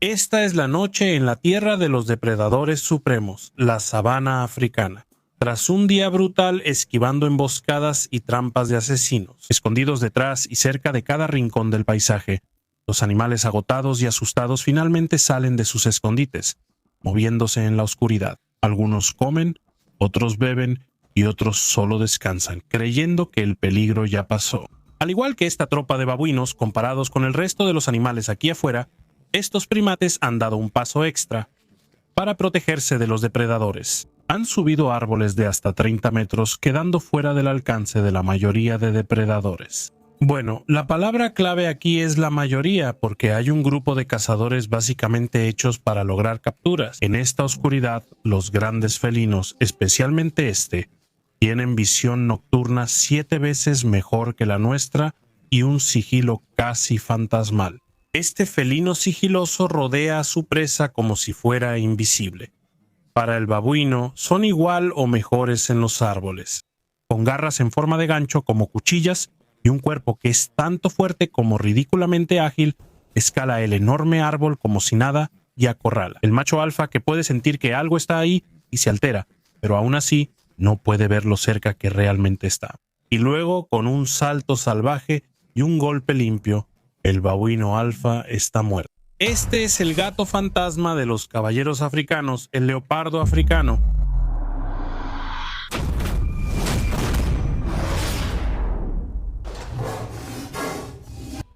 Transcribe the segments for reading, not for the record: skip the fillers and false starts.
Esta es la noche en la tierra de los depredadores supremos, la sabana africana. Tras un día brutal esquivando emboscadas y trampas de asesinos, escondidos detrás y cerca de cada rincón del paisaje, los animales agotados y asustados finalmente salen de sus escondites, moviéndose en la oscuridad. Algunos comen, otros beben y otros solo descansan, creyendo que el peligro ya pasó. Al igual que esta tropa de babuinos, comparados con el resto de los animales aquí afuera, estos primates han dado un paso extra para protegerse de los depredadores. Han subido árboles de hasta 30 metros, quedando fuera del alcance de la mayoría de depredadores. Bueno, la palabra clave aquí es la mayoría, porque hay un grupo de cazadores básicamente hechos para lograr capturas. En esta oscuridad, los grandes felinos, especialmente este, tienen visión nocturna 7 veces mejor que la nuestra y un sigilo casi fantasmal. Este felino sigiloso rodea a su presa como si fuera invisible. Para el babuino, son igual o mejores en los árboles, con garras en forma de gancho como cuchillas y un cuerpo que es tanto fuerte como ridículamente ágil, escala el enorme árbol como si nada y acorrala. El macho alfa, que puede sentir que algo está ahí y se altera, pero aún así no puede ver lo cerca que realmente está. Y luego, con un salto salvaje y un golpe limpio, el babuino alfa está muerto. Este es el gato fantasma de los caballeros africanos, el leopardo africano.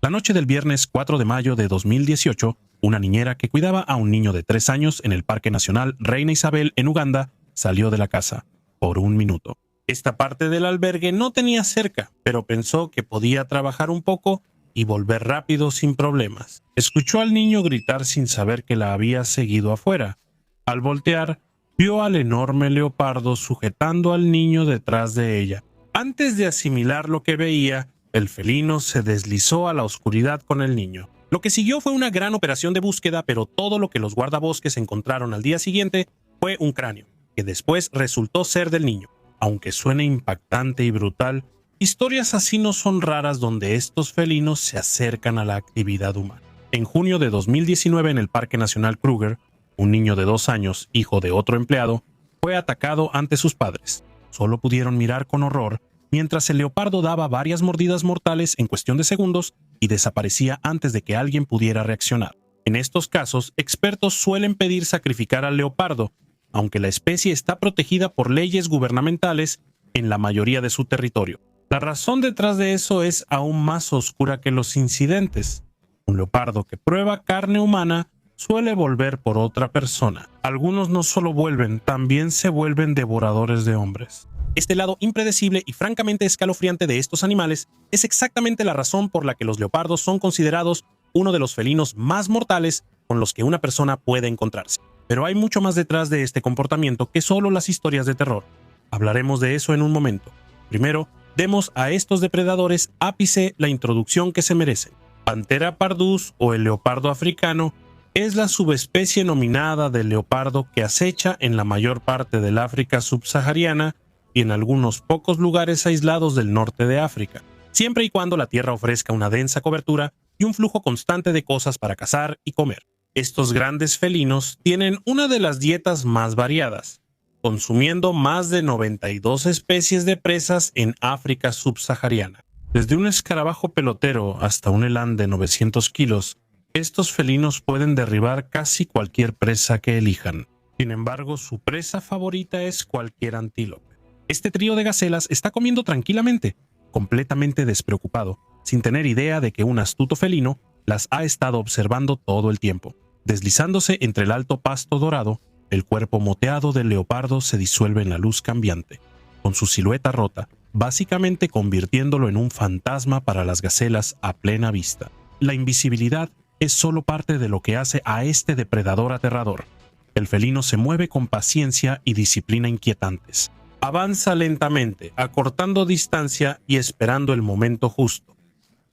La noche del viernes 4 de mayo de 2018, una niñera que cuidaba a un niño de 3 años en el Parque Nacional Reina Isabel en Uganda salió de la casa por un minuto. Esta parte del albergue no tenía cerca, pero pensó que podía trabajar un poco y volver rápido sin problemas. Escuchó al niño gritar sin saber que la había seguido afuera. Al voltear, vio al enorme leopardo sujetando al niño detrás de ella. Antes de asimilar lo que veía, el felino se deslizó a la oscuridad con el niño. Lo que siguió fue una gran operación de búsqueda, pero todo lo que los guardabosques encontraron al día siguiente fue un cráneo, que después resultó ser del niño. Aunque suene impactante y brutal, historias así no son raras donde estos felinos se acercan a la actividad humana. En junio de 2019 en el Parque Nacional Kruger, un niño de 2 años, hijo de otro empleado, fue atacado ante sus padres. Solo pudieron mirar con horror mientras el leopardo daba varias mordidas mortales en cuestión de segundos y desaparecía antes de que alguien pudiera reaccionar. En estos casos, expertos suelen pedir sacrificar al leopardo, aunque la especie está protegida por leyes gubernamentales en la mayoría de su territorio. La razón detrás de eso es aún más oscura que los incidentes. Un leopardo que prueba carne humana suele volver por otra persona. Algunos no solo vuelven, también se vuelven devoradores de hombres. Este lado impredecible y francamente escalofriante de estos animales es exactamente la razón por la que los leopardos son considerados uno de los felinos más mortales con los que una persona puede encontrarse. Pero hay mucho más detrás de este comportamiento que solo las historias de terror. Hablaremos de eso en un momento. Primero, demos a estos depredadores ápice la introducción que se merecen. Panthera pardus o el leopardo africano es la subespecie nominada del leopardo que acecha en la mayor parte del África subsahariana y en algunos pocos lugares aislados del norte de África, siempre y cuando la tierra ofrezca una densa cobertura y un flujo constante de cosas para cazar y comer. Estos grandes felinos tienen una de las dietas más variadas, consumiendo más de 92 especies de presas en África subsahariana. Desde un escarabajo pelotero hasta un eland de 900 kilos, estos felinos pueden derribar casi cualquier presa que elijan. Sin embargo, su presa favorita es cualquier antílope. Este trío de gacelas está comiendo tranquilamente, completamente despreocupado, sin tener idea de que un astuto felino las ha estado observando todo el tiempo. Deslizándose entre el alto pasto dorado, el cuerpo moteado del leopardo se disuelve en la luz cambiante, con su silueta rota, básicamente convirtiéndolo en un fantasma para las gacelas a plena vista. La invisibilidad es solo parte de lo que hace a este depredador aterrador. El felino se mueve con paciencia y disciplina inquietantes. Avanza lentamente, acortando distancia y esperando el momento justo.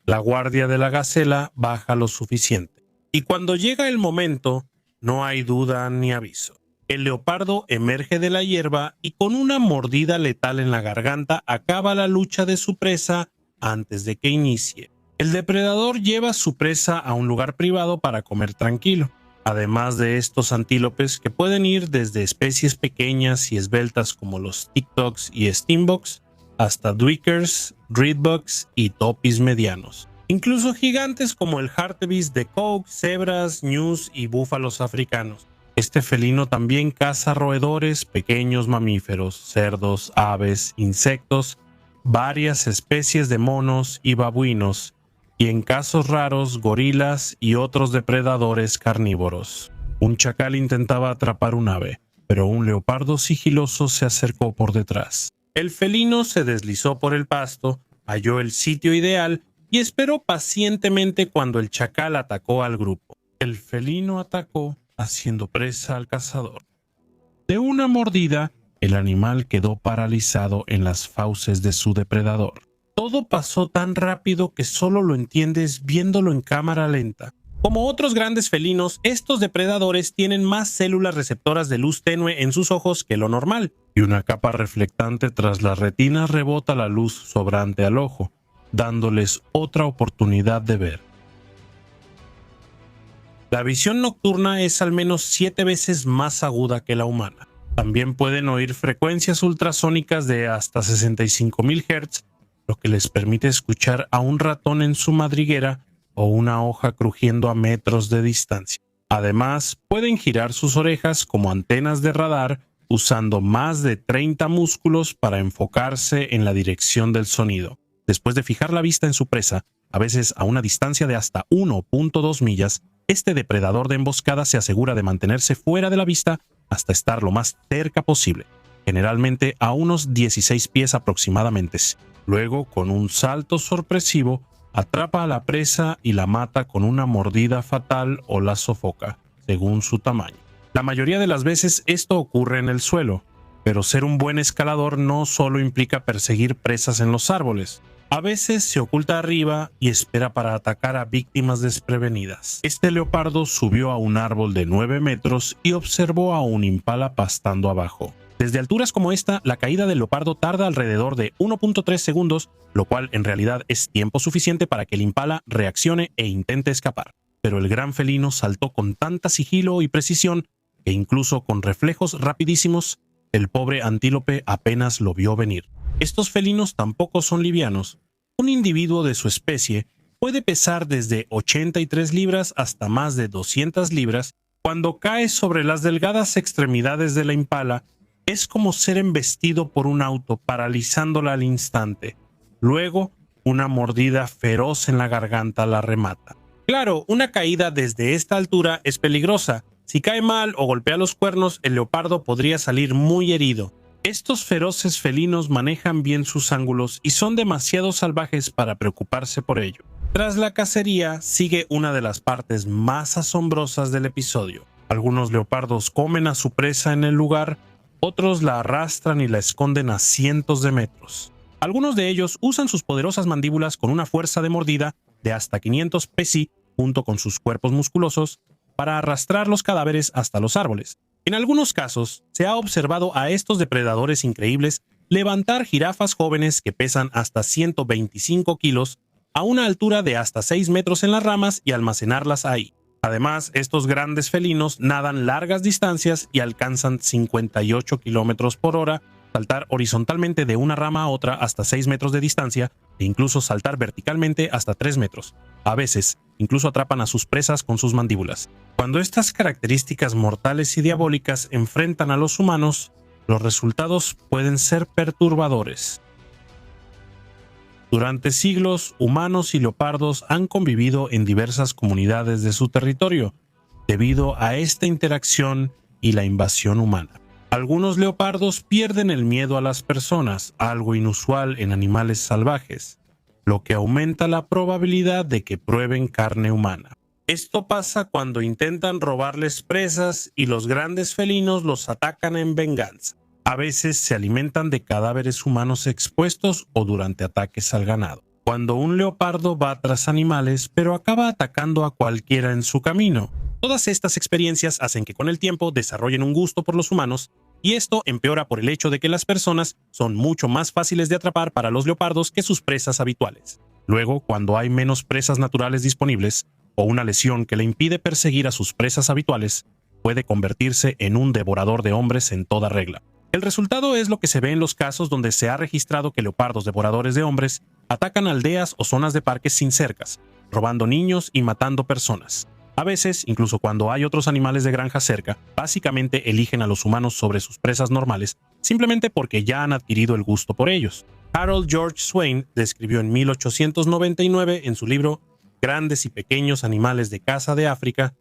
La guardia de la gacela baja lo suficiente. Y cuando llega el momento, no hay duda ni aviso. El leopardo emerge de la hierba y con una mordida letal en la garganta acaba la lucha de su presa antes de que inicie. El depredador lleva su presa a un lugar privado para comer tranquilo. Además de estos antílopes que pueden ir desde especies pequeñas y esbeltas como los tic-tocs y stimboks hasta duikers, reedbucks y topis medianos. Incluso gigantes como el hartebeest de Cook, cebras, ñus y búfalos africanos. Este felino también caza roedores, pequeños mamíferos, cerdos, aves, insectos, varias especies de monos y babuinos, y en casos raros gorilas y otros depredadores carnívoros. Un chacal intentaba atrapar un ave, pero un leopardo sigiloso se acercó por detrás. El felino se deslizó por el pasto, halló el sitio ideal y esperó pacientemente cuando el chacal atacó al grupo. El felino atacó, haciendo presa al cazador. De una mordida, el animal quedó paralizado en las fauces de su depredador. Todo pasó tan rápido que solo lo entiendes viéndolo en cámara lenta. Como otros grandes felinos, estos depredadores tienen más células receptoras de luz tenue en sus ojos que lo normal, y una capa reflectante tras las retinas rebota la luz sobrante al ojo, dándoles otra oportunidad de ver. La visión nocturna es al menos 7 veces más aguda que la humana. También pueden oír frecuencias ultrasónicas de hasta 65.000 Hz, lo que les permite escuchar a un ratón en su madriguera o una hoja crujiendo a metros de distancia. Además, pueden girar sus orejas como antenas de radar, usando más de 30 músculos para enfocarse en la dirección del sonido. Después de fijar la vista en su presa, a veces a una distancia de hasta 1.2 millas, este depredador de emboscada se asegura de mantenerse fuera de la vista hasta estar lo más cerca posible, generalmente a unos 16 pies aproximadamente. Luego, con un salto sorpresivo, atrapa a la presa y la mata con una mordida fatal o la sofoca, según su tamaño. La mayoría de las veces esto ocurre en el suelo, pero ser un buen escalador no solo implica perseguir presas en los árboles. A veces se oculta arriba y espera para atacar a víctimas desprevenidas. Este leopardo subió a un árbol de 9 metros y observó a un impala pastando abajo. Desde alturas como esta, la caída del leopardo tarda alrededor de 1.3 segundos, lo cual en realidad es tiempo suficiente para que el impala reaccione e intente escapar. Pero el gran felino saltó con tanta sigilo y precisión que incluso con reflejos rapidísimos, el pobre antílope apenas lo vio venir. Estos felinos tampoco son livianos. Un individuo de su especie puede pesar desde 83 libras hasta más de 200 libras. Cuando cae sobre las delgadas extremidades de la impala, es como ser embestido por un auto, paralizándola al instante. Luego, una mordida feroz en la garganta la remata. Claro, una caída desde esta altura es peligrosa. Si cae mal o golpea los cuernos, el leopardo podría salir muy herido. Estos feroces felinos manejan bien sus ángulos y son demasiado salvajes para preocuparse por ello. Tras la cacería, sigue una de las partes más asombrosas del episodio. Algunos leopardos comen a su presa en el lugar, otros la arrastran y la esconden a cientos de metros. Algunos de ellos usan sus poderosas mandíbulas con una fuerza de mordida de hasta 500 psi, junto con sus cuerpos musculosos, para arrastrar los cadáveres hasta los árboles. En algunos casos, se ha observado a estos depredadores increíbles levantar jirafas jóvenes que pesan hasta 125 kilos a una altura de hasta 6 metros en las ramas y almacenarlas ahí. Además, estos grandes felinos nadan largas distancias y alcanzan 58 kilómetros por hora, saltar horizontalmente de una rama a otra hasta 6 metros de distancia e incluso saltar verticalmente hasta 3 metros. A veces, incluso atrapan a sus presas con sus mandíbulas. Cuando estas características mortales y diabólicas enfrentan a los humanos, los resultados pueden ser perturbadores. Durante siglos, humanos y leopardos han convivido en diversas comunidades de su territorio, debido a esta interacción y la invasión humana. Algunos leopardos pierden el miedo a las personas, algo inusual en animales salvajes, lo que aumenta la probabilidad de que prueben carne humana. Esto pasa cuando intentan robarles presas y los grandes felinos los atacan en venganza. A veces se alimentan de cadáveres humanos expuestos o durante ataques al ganado. Cuando un leopardo va tras animales, pero acaba atacando a cualquiera en su camino. Todas estas experiencias hacen que con el tiempo desarrollen un gusto por los humanos, y esto empeora por el hecho de que las personas son mucho más fáciles de atrapar para los leopardos que sus presas habituales. Luego, cuando hay menos presas naturales disponibles, o una lesión que le impide perseguir a sus presas habituales, puede convertirse en un devorador de hombres en toda regla. El resultado es lo que se ve en los casos donde se ha registrado que leopardos devoradores de hombres atacan aldeas o zonas de parques sin cercas, robando niños y matando personas. A veces, incluso cuando hay otros animales de granja cerca, básicamente eligen a los humanos sobre sus presas normales, simplemente porque ya han adquirido el gusto por ellos. Harold George Swain describió en 1899 en su libro Grandes y pequeños animales de caza de África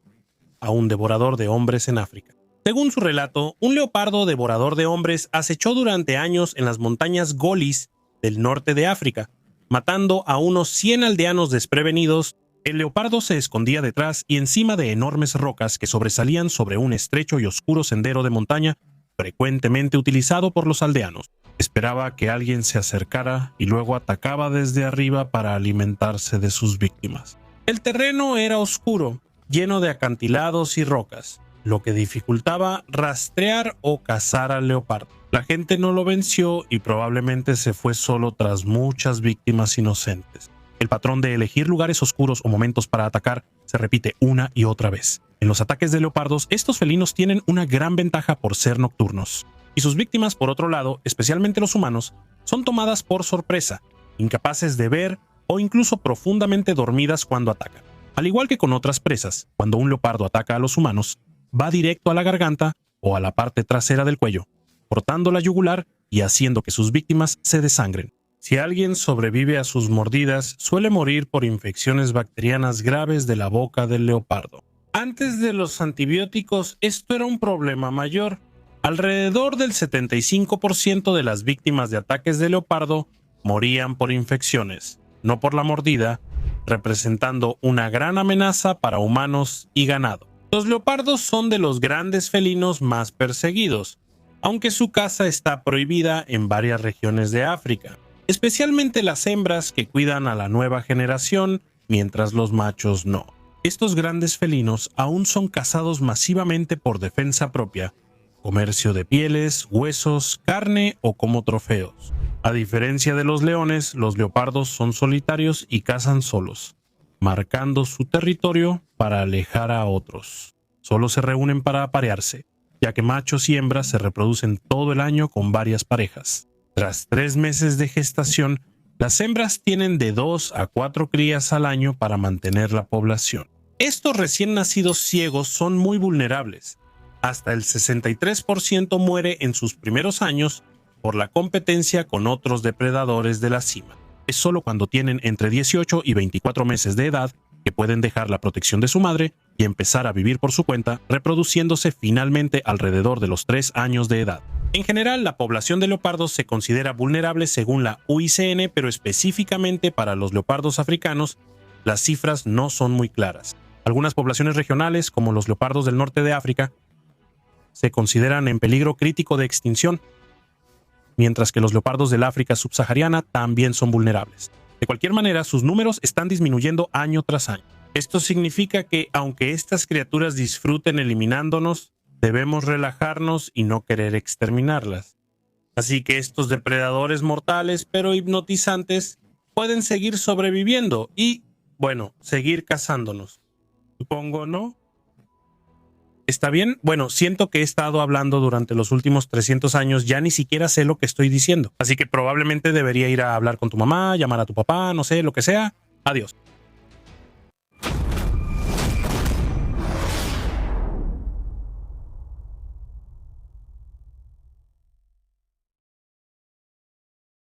a un devorador de hombres en África. Según su relato, un leopardo devorador de hombres acechó durante años en las montañas Golis del norte de África, matando a unos 100 aldeanos desprevenidos. El leopardo se escondía detrás y encima de enormes rocas que sobresalían sobre un estrecho y oscuro sendero de montaña frecuentemente utilizado por los aldeanos. Esperaba que alguien se acercara y luego atacaba desde arriba para alimentarse de sus víctimas. El terreno era oscuro, lleno de acantilados y rocas, lo que dificultaba rastrear o cazar al leopardo. La gente no lo venció y probablemente se fue solo tras muchas víctimas inocentes. El patrón de elegir lugares oscuros o momentos para atacar se repite una y otra vez. En los ataques de leopardos, estos felinos tienen una gran ventaja por ser nocturnos. Y sus víctimas, por otro lado, especialmente los humanos, son tomadas por sorpresa, incapaces de ver o incluso profundamente dormidas cuando atacan. Al igual que con otras presas, cuando un leopardo ataca a los humanos, va directo a la garganta o a la parte trasera del cuello, cortando la yugular y haciendo que sus víctimas se desangren. Si alguien sobrevive a sus mordidas, suele morir por infecciones bacterianas graves de la boca del leopardo. Antes de los antibióticos, esto era un problema mayor. Alrededor del 75% de las víctimas de ataques de leopardo morían por infecciones, no por la mordida, representando una gran amenaza para humanos y ganado. Los leopardos son de los grandes felinos más perseguidos, aunque su caza está prohibida en varias regiones de África, especialmente las hembras que cuidan a la nueva generación, mientras los machos no. Estos grandes felinos aún son cazados masivamente por defensa propia, comercio de pieles, huesos, carne o como trofeos. A diferencia de los leones, los leopardos son solitarios y cazan solos, marcando su territorio para alejar a otros. Solo se reúnen para aparearse, ya que machos y hembras se reproducen todo el año con varias parejas. Tras 3 meses de gestación, las hembras tienen de 2 a 4 crías al año para mantener la población. Estos recién nacidos ciegos son muy vulnerables. Hasta el 63% muere en sus primeros años por la competencia con otros depredadores de la cima. Es solo cuando tienen entre 18 y 24 meses de edad que pueden dejar la protección de su madre y empezar a vivir por su cuenta, reproduciéndose finalmente alrededor de los 3 años de edad. En general, la población de leopardos se considera vulnerable según la UICN, pero específicamente para los leopardos africanos, las cifras no son muy claras. Algunas poblaciones regionales, como los leopardos del norte de África, se consideran en peligro crítico de extinción, mientras que los leopardos del África subsahariana también son vulnerables. De cualquier manera, sus números están disminuyendo año tras año. Esto significa que, aunque estas criaturas disfruten eliminándonos, debemos relajarnos y no querer exterminarlas. Así que estos depredadores mortales pero hipnotizantes pueden seguir sobreviviendo y, bueno, seguir cazándonos. Supongo, ¿no? ¿Está bien? Bueno, siento que he estado hablando durante los últimos 300 años, ya ni siquiera sé lo que estoy diciendo. Así que probablemente debería ir a hablar con tu mamá, llamar a tu papá, no sé, lo que sea. Adiós.